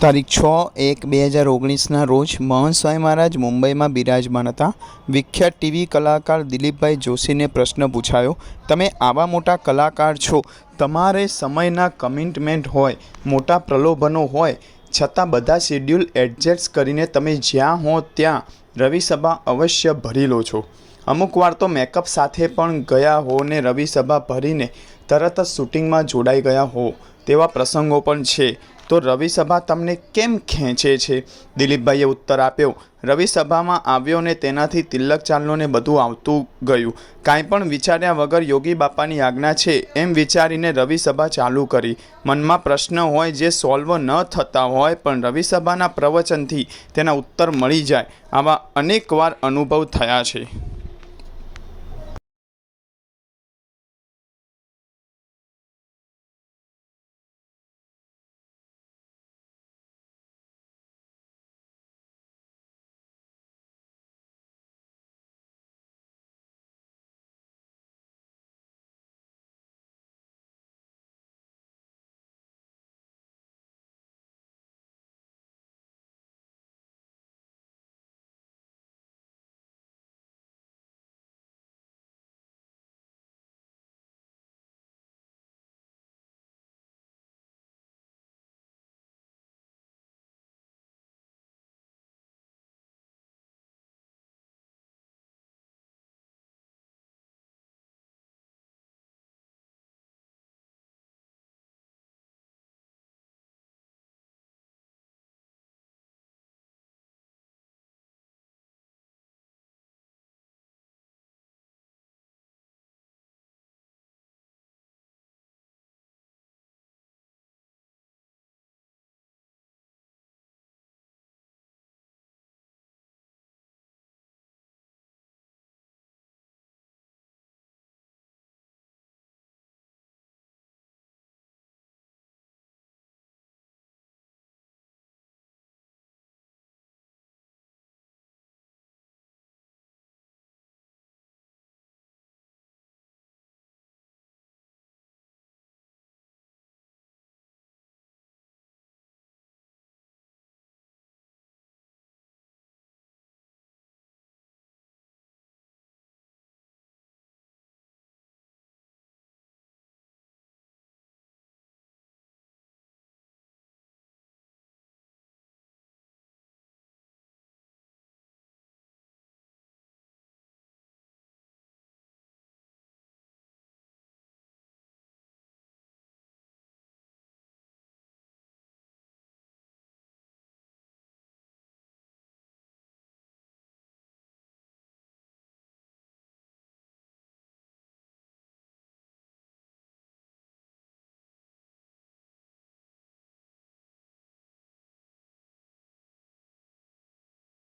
તારીખ 6/1/2019 રોજ મહંત સ્વામી મહારાજ મુંબઈમાં બિરાજમાન હતા। વિખ્યાત ટીવી કલાકાર દિલીપભાઈ જોશીને પ્રશ્ન પૂછાયો, તમે આવા મોટા કલાકાર છો, તમારે સમયના કમિટમેન્ટ હોય, મોટા પ્રલોભનો હોય, છતાં બધા શેડ્યુલ એડજસ્ટ કરીને તમે જ્યાં હો ત્યાં રવિસભા અવશ્ય ભરી લો છો। અમુક વાર તો મેકઅપ સાથે પણ ગયા હો ને રવિસભા ભરીને તરત જ શૂટિંગમાં જોડાઈ ગયા હો તેવા પ્રસંગો પણ છે। તો રવિસભા તમને કેમ ખેંચે છે? દિલીપભાઈએ ઉત્તર આપ્યો, રવિસભામાં આવ્યો ને તેનાથી તિલક ચાલનોને બધું આવતું ગયું। કાંઈ પણ વિચાર્યા વગર યોગી બાપાની આજ્ઞા છે એમ વિચારીને રવિસભા ચાલુ કરી। મનમાં પ્રશ્ન હોય જે સોલ્વ ન થતા હોય પણ રવિસભાના પ્રવચનથી તેના ઉત્તર મળી જાય, આવા અનેક વાર અનુભવ થયા છે।